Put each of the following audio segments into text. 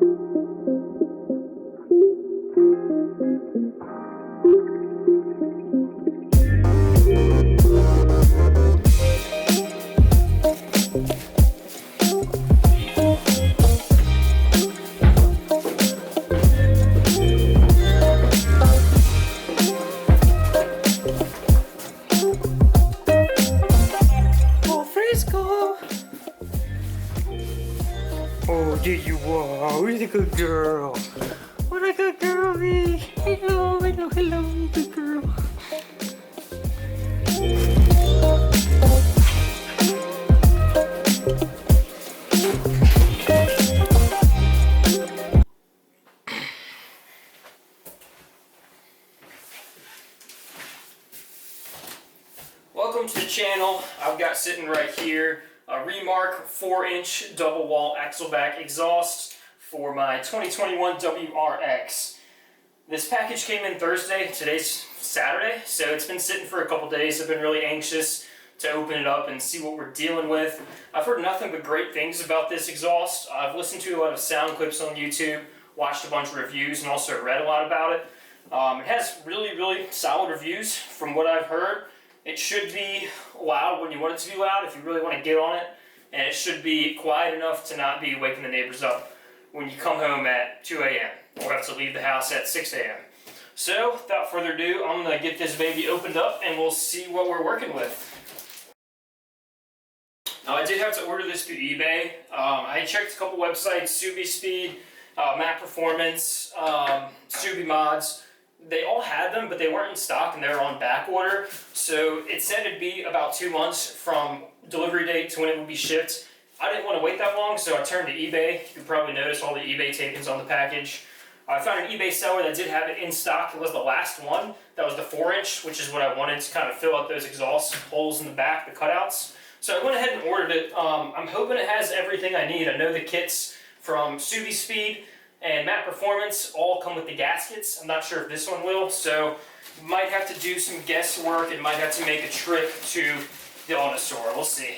Oh, did you? Wow, you're a good girl. What a good girl, me. Hello, hello, hello, good girl. Welcome to the channel. I've got sitting right here a Remark 4-inch double wall axleback exhaust for my 2021 WRX. This package came in Thursday. Today's Saturday, so it's been sitting for a couple days. I've been really anxious to open it up and see what we're dealing with. I've heard nothing but great things about this exhaust. I've listened to a lot of sound clips on YouTube, watched a bunch of reviews, and also read a lot about it. It has really solid reviews from what I've heard. It should be loud when you want it to be loud, if you really want to get on it, and it should be quiet enough to not be waking the neighbors up when you come home at 2 a.m. or have to leave the house at 6 a.m. So, without further ado, I'm going to get this baby opened up and we'll see what we're working with. Now, I did have to order this through eBay. I checked a couple websites, SubiSpeed, Mac Performance, Subi Mods. They all had them, but they weren't in stock and they were on back order. So it said it'd be about 2 months from delivery date to when it would be shipped. I didn't want to wait that long, so I turned to eBay. You can probably notice all the eBay takings on the package. I found an eBay seller that did have it in stock. It was the last one. That was the 4-inch, which is what I wanted to kind of fill out those exhaust holes in the back, the cutouts. So I went ahead and ordered it. I'm hoping it has everything I need. I know the kits from SubiSpeed and Mac Performance all come with the gaskets. I'm not sure if this one will, so might have to do some guesswork and might have to make a trip to the auto store. We'll see.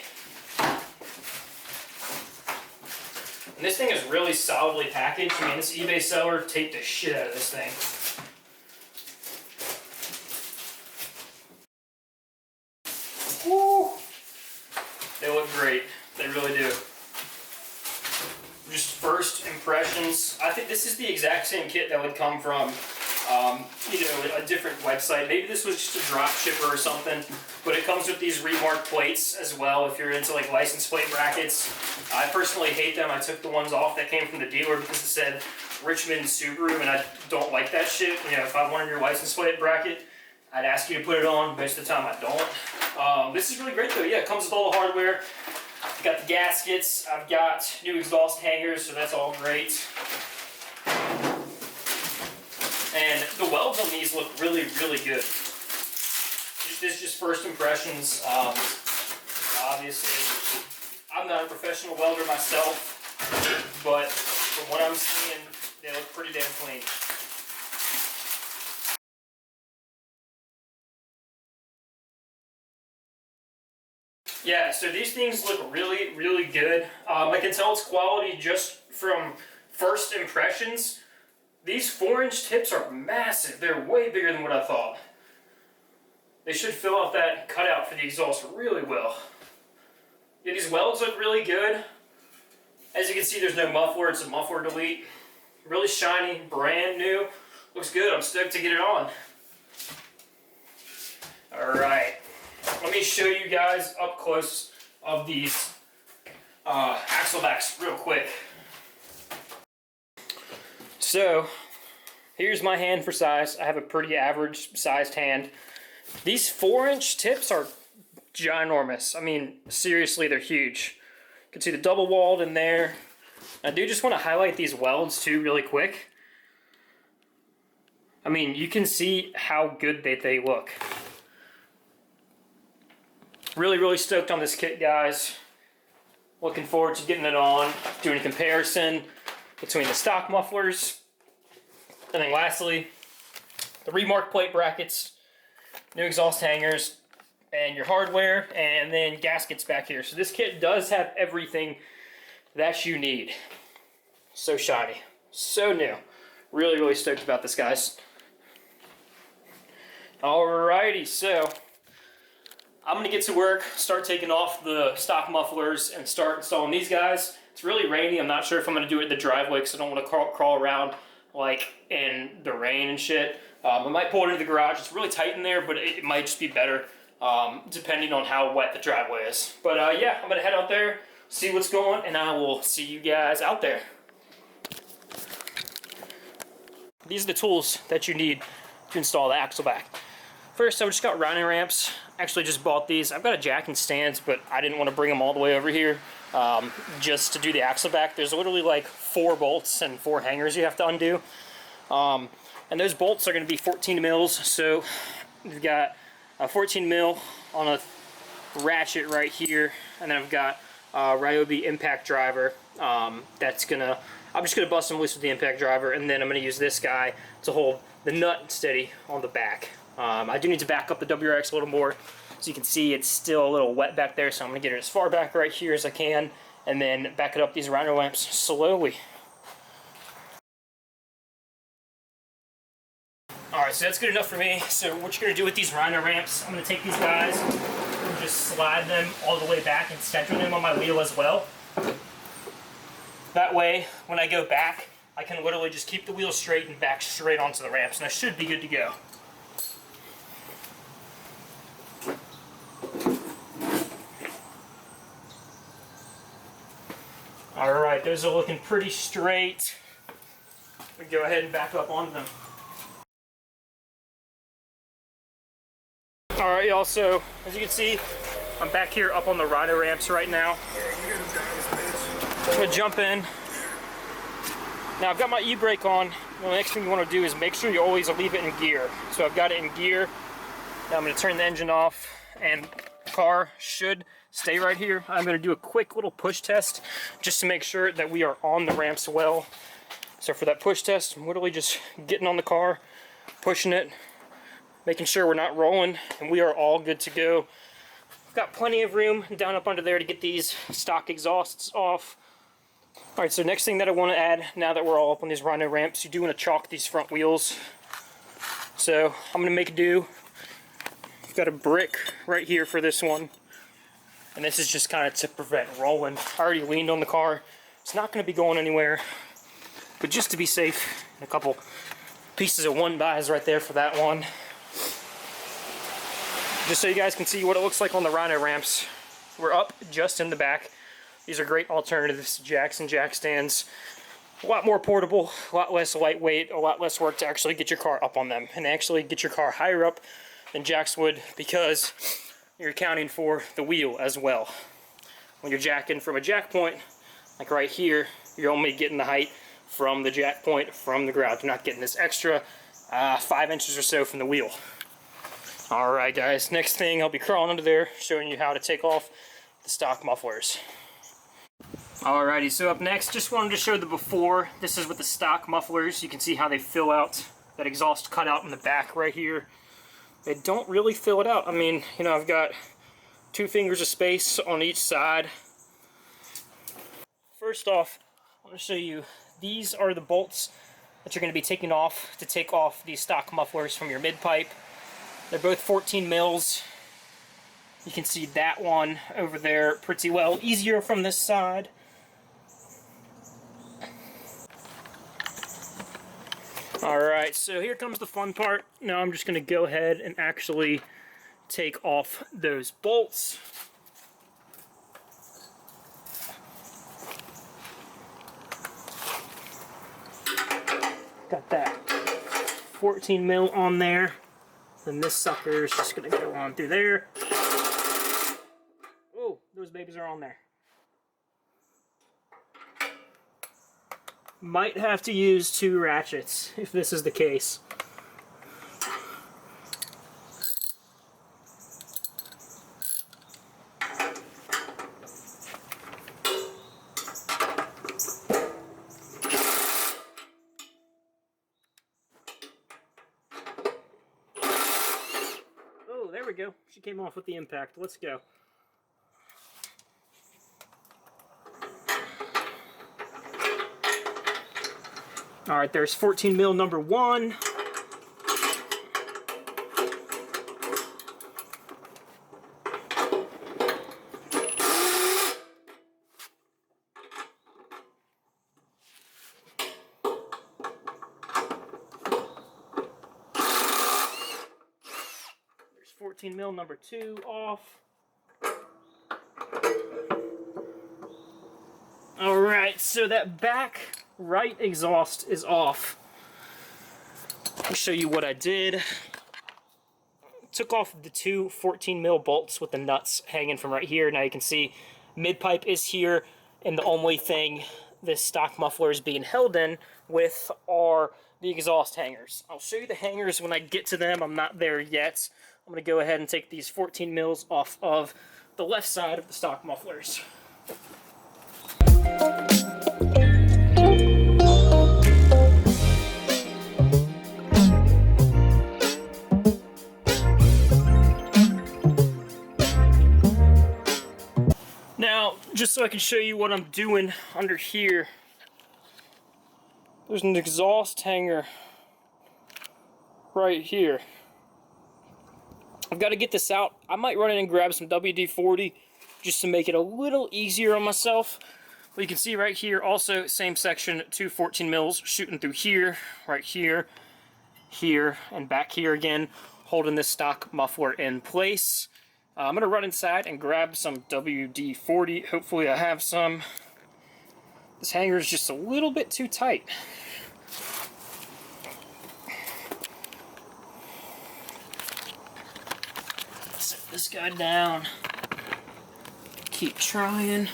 And this thing is really solidly packaged. I mean, this eBay seller taped the shit out of this thing. Woo! They look great. They really do. Just first impressions. I think this is the exact same kit that would come from, a different website. Maybe this was just a drop shipper or something, but it comes with these Remark plates as well if you're into like license plate brackets. I personally hate them. I took the ones off that came from the dealer because it said Richmond Subaru, and I don't like that shit. You know, if I wanted your license plate bracket, I'd ask you to put it on. Most of the time I don't. This is really great though. Yeah, it comes with all the hardware. I've got the gaskets, I've got new exhaust hangers, so that's all great. And the welds on these look really good. This is just first impressions. Obviously, I'm not a professional welder myself, but from what I'm seeing, they look pretty damn clean. Yeah, so these things look really good. I can tell it's quality just from first impressions. These 4-inch tips are massive. They're way bigger than what I thought. They should fill out that cutout for the exhaust really well. Yeah, these welds look really good. As you can see, there's no muffler. It's a muffler delete. Really shiny, brand new. Looks good. I'm stoked to get it on. Alright. Let me show you guys up close of these axlebacks real quick. So, here's my hand for size. I have a pretty average sized hand. These 4-inch tips are ginormous. I mean, seriously, they're huge. You can see the double walled in there. I do just want to highlight these welds too really quick. I mean, you can see how good they look. Really stoked on this kit, guys. Looking forward to getting it on, doing a comparison between the stock mufflers, and then lastly, the Remark plate brackets, new exhaust hangers, and your hardware, and then gaskets back here. So this kit does have everything that you need. So shiny. So new. Really, really stoked about this, guys. Alrighty, so I'm gonna get to work, start taking off the stock mufflers and start installing these guys. It's really rainy. I'm not sure if I'm gonna do it in the driveway because I don't want to crawl around like in the rain and shit. I might pull it into the garage. It's really tight in there, but it might just be better depending on how wet the driveway is. But yeah, I'm gonna head out there, see what's going, and I will see you guys out there. These are the tools that you need to install the axle back. First, I just got Rhino Ramps. Actually just bought these. I've got a jack and stands, but I didn't want to bring them all the way over here just to do the axle back. There's literally like 4 bolts and 4 hangers you have to undo. And those bolts are going to be 14 mils. So we've got a 14 mil on a ratchet right here. And then I've got a Ryobi impact driver I'm just going to bust them loose with the impact driver, and then I'm going to use this guy to hold the nut steady on the back. I do need to back up the WRX a little more. So you can see it's still a little wet back there, so I'm going to get it as far back right here as I can, and then back it up these Rhino Ramps slowly. Alright, so that's good enough for me. So what you're going to do with these Rhino Ramps, I'm going to take these guys and just slide them all the way back and center them on my wheel as well. That way, when I go back, I can literally just keep the wheel straight and back straight onto the ramps, and I should be good to go. Alright, those are looking pretty straight. We go ahead and back up onto them. Alright, y'all, so as you can see, I'm back here up on the Rhino Ramps right now. I'm going to jump in. Now I've got my e-brake on. Well, the next thing you want to do is make sure you always leave it in gear. So I've got it in gear. Now I'm going to turn the engine off, and the car should stay right here. I'm going to do a quick little push test just to make sure that we are on the ramps well. So for that push test, I'm literally just getting on the car, pushing it, making sure we're not rolling, and we are all good to go. We've got plenty of room down up under there to get these stock exhausts off. Alright, so next thing that I want to add, now that we're all up on these Rhino Ramps, you do want to chalk these front wheels. So I'm going to make do. I've got a brick right here for this one. And this is just kind of to prevent rolling. I already leaned on the car. It's not going to be going anywhere. But just to be safe, a couple pieces of 1-bys right there for that one. Just so you guys can see what it looks like on the Rhino Ramps. We're up just in the back. These are great alternatives to jacks and jack stands. A lot more portable, a lot less lightweight, a lot less work to actually get your car up on them and actually get your car higher up than jacks would, because you're accounting for the wheel as well. When you're jacking from a jack point, like right here, you're only getting the height from the jack point from the ground. You're not getting this extra 5 inches or so from the wheel. Alright guys, next thing I'll be crawling under there showing you how to take off the stock mufflers. Alrighty, so up next, just wanted to show the before. This is with the stock mufflers. You can see how they fill out that exhaust cutout in the back right here. They don't really fill it out. I mean, you know, I've got 2 fingers of space on each side. First off, I want to show you, these are the bolts that you're going to be taking off to take off these stock mufflers from your mid-pipe. They're both 14 mils. You can see that one over there pretty well. Easier from this side. Alright, so here comes the fun part. Now I'm just going to go ahead and actually take off those bolts. Got that 14 mil on there. Then this sucker is just going to go on through there. Oh, those babies are on there. Might have to use 2 ratchets if this is the case. Oh, there we go. She came off with the impact. Let's go. All right, there's 14 mil number 1. There's 14 mil number 2 off. All right, so that back right exhaust is off. I'll show you what I did. Took off the two 14 mil bolts with the nuts hanging from right here. Now you can see mid pipe is here, and the only thing this stock muffler is being held in with are the exhaust hangers. I'll show you the hangers when I get to them. I'm not there yet. I'm going to go ahead and take these 14 mils off of the left side of the stock mufflers. Now, just so I can show you what I'm doing under here, there's an exhaust hanger right here. I've got to get this out. I might run in and grab some WD-40 just to make it a little easier on myself. But you can see right here, also same section, two 14 mils shooting through here, right here, here, and back here again, holding this stock muffler in place. I'm going to run inside and grab some WD-40. Hopefully I have some. This hanger is just a little bit too tight. Set this guy down. Keep trying.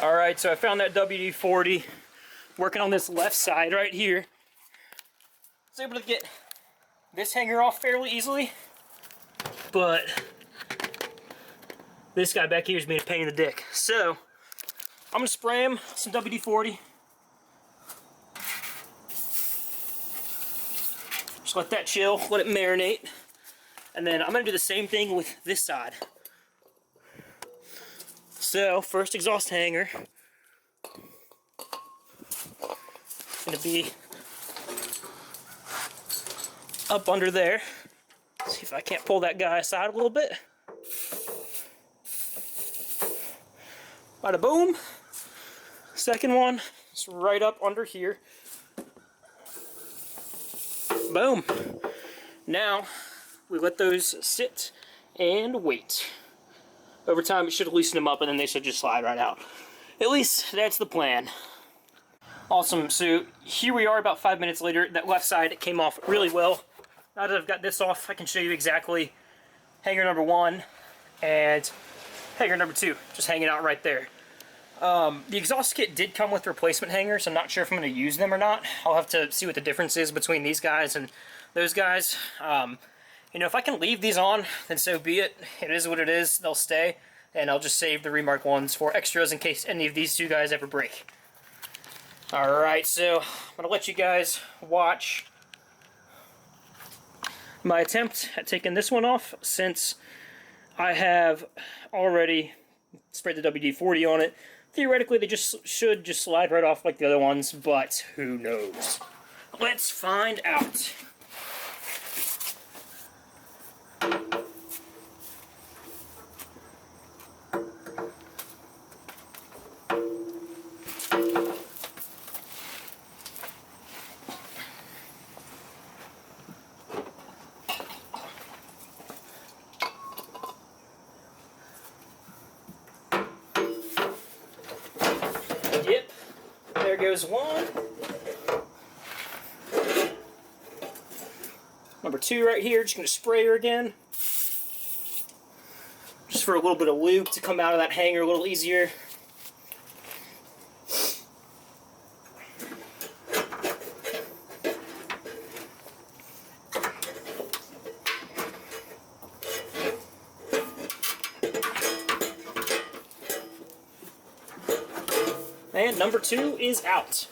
Alright, so I found that WD-40 working on this left side right here. I was able to get this hanger off fairly easily, but this guy back here is being a pain in the dick. So, I'm going to spray him some WD-40. Just let that chill, let it marinate. And then I'm going to do the same thing with this side. So, first exhaust hanger, going to be up under there. See if I can't pull that guy aside a little bit. Bada boom. Second one is right up under here. Boom. Now, we let those sit and wait. Over time, it should loosen them up, and then they should just slide right out. At least, that's the plan. Awesome. So, here we are about 5 minutes later. That left side came off really well. Now that I've got this off, I can show you exactly hanger number 1 and hanger number 2. Just hanging out right there. The exhaust kit did come with replacement hangers. I'm not sure if I'm going to use them or not. I'll have to see what the difference is between these guys and those guys. You know, if I can leave these on, then so be it. It is what it is. They'll stay. And I'll just save the Remark ones for extras in case any of these two guys ever break. Alright, so I'm going to let you guys watch my attempt at taking this one off, since I have already sprayed the WD-40 on it. Theoretically, they should just slide right off like the other ones, but who knows? Let's find out. Yep, there goes one. Number 2 right here, just going to spray her again. Just for a little bit of lube to come out of that hanger a little easier. And number 2 is out.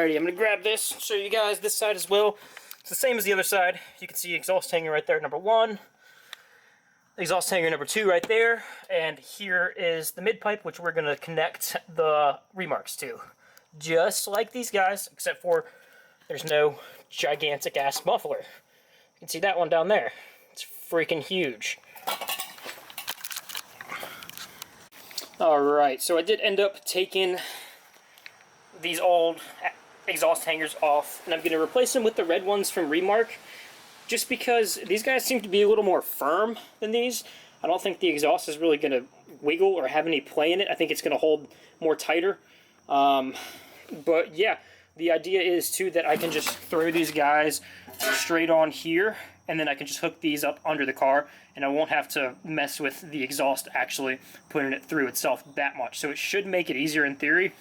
Alrighty, I'm going to grab this, show you guys this side as well. It's the same as the other side. You can see exhaust hanger right there, number 1. Exhaust hanger number 2 right there. And here is the mid pipe, which we're going to connect the Remarks to. Just like these guys, except for there's no gigantic ass muffler. You can see that one down there. It's freaking huge. Alright, so I did end up taking these old exhaust hangers off, and I'm going to replace them with the red ones from Remark, just because these guys seem to be a little more firm than these. I don't think the exhaust is really going to wiggle or have any play in it. I think it's going to hold more tighter. But yeah, the idea is too that I can just throw these guys straight on here, and then I can just hook these up under the car, and I won't have to mess with the exhaust actually putting it through itself that much. So it should make it easier in theory.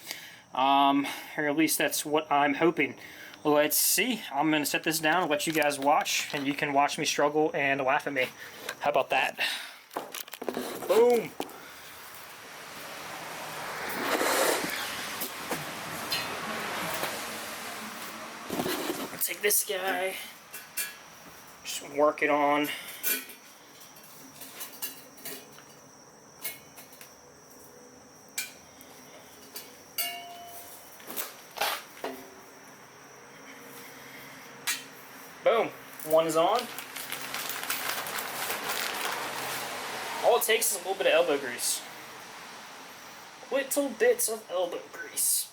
Or at least that's what I'm hoping. Let's see. I'm going to set this down and let you guys watch, and you can watch me struggle and laugh at me. How about that? Boom! I'll take this guy, just work it on. Boom, one is on. All it takes is a little bit of elbow grease. Little bits of elbow grease.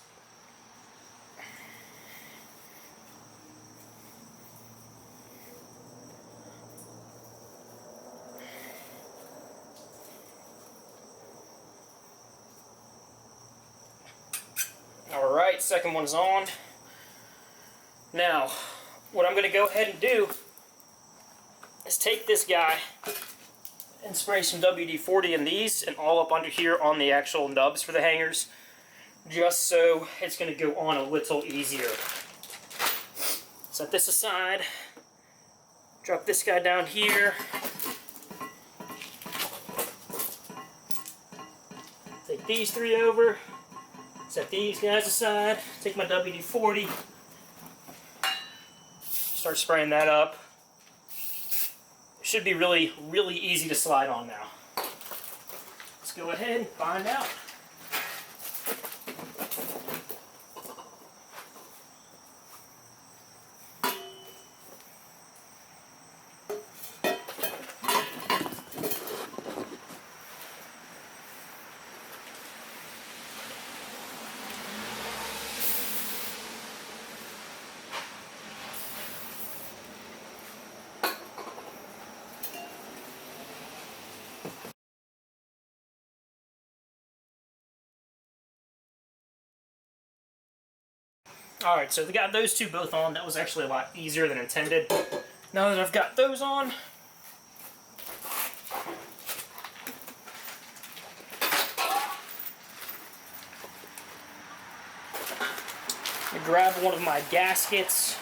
Alright, second one is on. Now, what I'm going to go ahead and do is take this guy and spray some WD-40 in these and all up under here on the actual nubs for the hangers, just so it's going to go on a little easier. Set this aside, drop this guy down here, take these 3 over, set these guys aside, take my WD-40, start spraying that up. It should be really, really easy to slide on now. Let's go ahead and find out. Alright, so we got those two both on. That was actually a lot easier than intended. Now that I've got those on, I'm gonna grab one of my gaskets.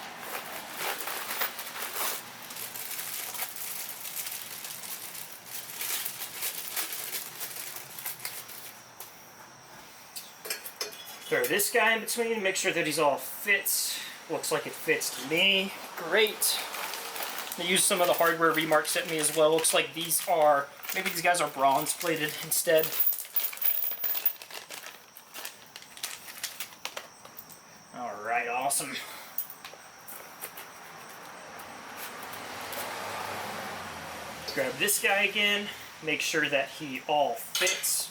Throw this guy in between, make sure that he's all fits. Looks like it fits to me. Great. I used some of the hardware Remark sent me as well. Looks like these are, maybe these guys are bronze plated instead. Alright, awesome. Grab this guy again, make sure that he all fits.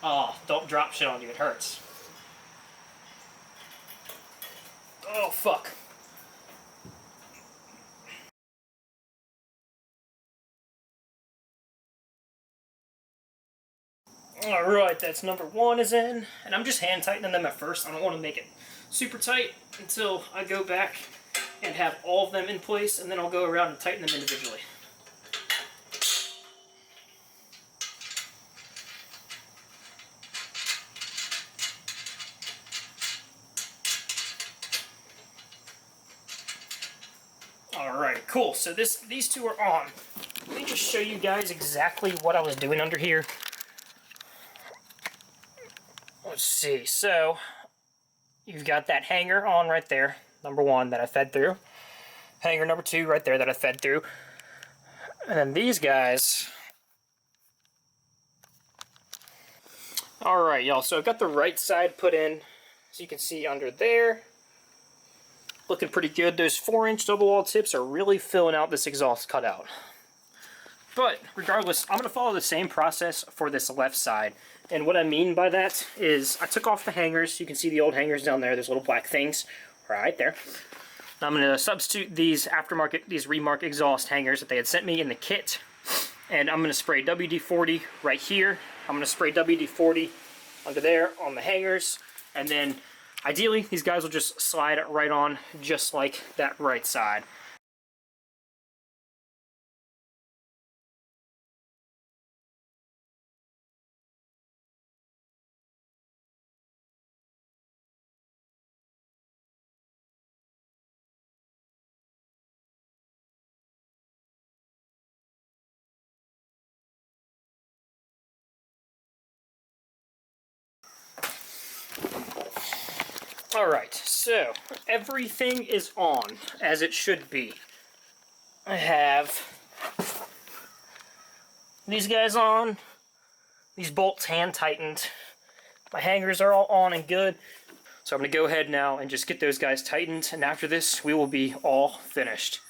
Oh, don't drop shit on you, it hurts. Oh, fuck. Alright, that's number 1 is in. And I'm just hand tightening them at first. I don't want to make it super tight until I go back and have all of them in place, and then I'll go around and tighten them individually. Alright, cool. So these two are on. Let me just show you guys exactly what I was doing under here. Let's see. So you've got that hanger on right there, number 1 that I fed through. Hanger number 2 right there that I fed through. And then these guys. Alright, y'all, so I've got the right side put in, as you can see under there. Looking pretty good. Those 4-inch double wall tips are really filling out this exhaust cutout. But regardless, I'm going to follow the same process for this left side. And what I mean by that is I took off the hangers. You can see the old hangers down there. There's little black things right there. I'm going to substitute these aftermarket, these Remark exhaust hangers that they had sent me in the kit. And I'm going to spray WD-40 right here. I'm going to spray WD-40 under there on the hangers. And then ideally, these guys will just slide right on just like that right side. Alright, so everything is on as it should be. I have these guys on, these bolts hand tightened, my hangers are all on and good. So I'm going to go ahead now and just get those guys tightened, and after this we will be all finished.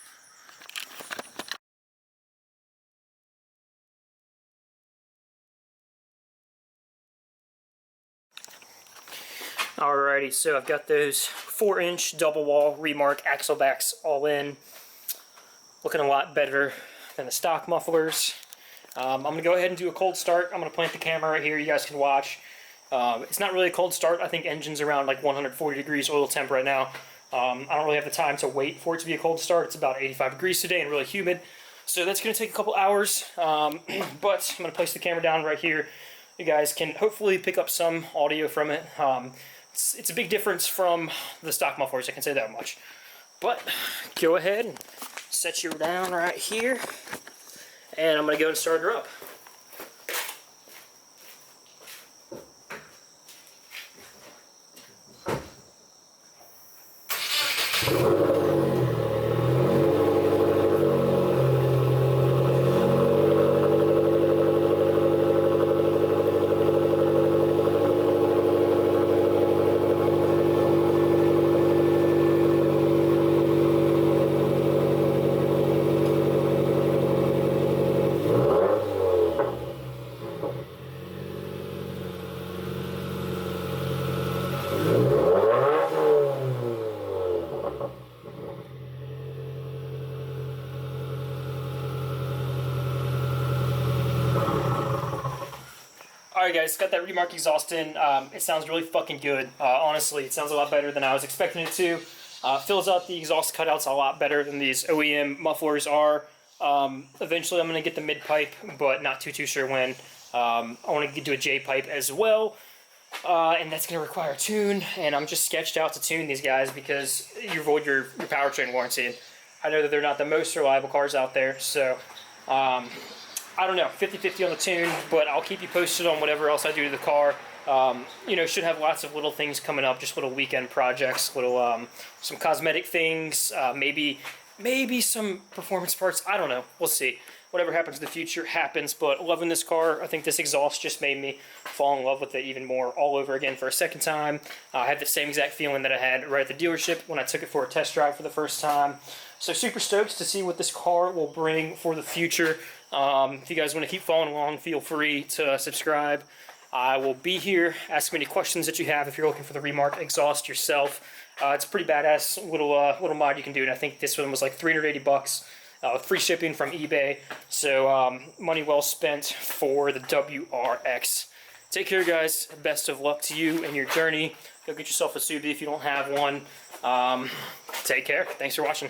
Alrighty, so I've got those 4-inch double wall Remark axle backs all in. Looking a lot better than the stock mufflers. I'm going to go ahead and do a cold start. I'm going to plant the camera right here. You guys can watch. It's not really a cold start. I think engine's around like 140 degrees oil temp right now. I don't really have the time to wait for it to be a cold start. It's about 85 degrees today and really humid. So that's going to take a couple hours. But I'm going to place the camera down right here. You guys can hopefully pick up some audio from it. It's a big difference from the stock mufflers, I can say that much. But go ahead and set you down right here, and I'm going to go and start her up. Alright guys, got that Remark exhaust in. It sounds really fucking good. Honestly, it sounds a lot better than I was expecting it to. Fills out the exhaust cutouts a lot better than these OEM mufflers are. Eventually I'm going to get the mid pipe, but not too sure when. I want to do a J pipe as well. And that's going to require a tune, and I'm just sketched out to tune these guys because you avoid your powertrain warranty. I know that they're not the most reliable cars out there, so I don't know, 50-50 on the tune, but I'll keep you posted on whatever else I do to the car. You know, should have lots of little things coming up, just little weekend projects, little some cosmetic things, maybe some performance parts. I don't know. We'll see. Whatever happens in the future happens, but loving this car. I think this exhaust just made me fall in love with it even more all over again for a second time. I had the same exact feeling that I had right at the dealership when I took it for a test drive for the first time. So super stoked to see what this car will bring for the future. If you guys want to keep following along, feel free to subscribe. I will be here. Ask me any questions that you have if you're looking for the Remark exhaust yourself. It's a pretty badass little mod you can do, and I think this one was like 380 bucks. Free shipping from eBay, so money well spent for the WRX. Take care, guys. Best of luck to you and your journey. Go get yourself a Subi if you don't have one. Take care. Thanks for watching.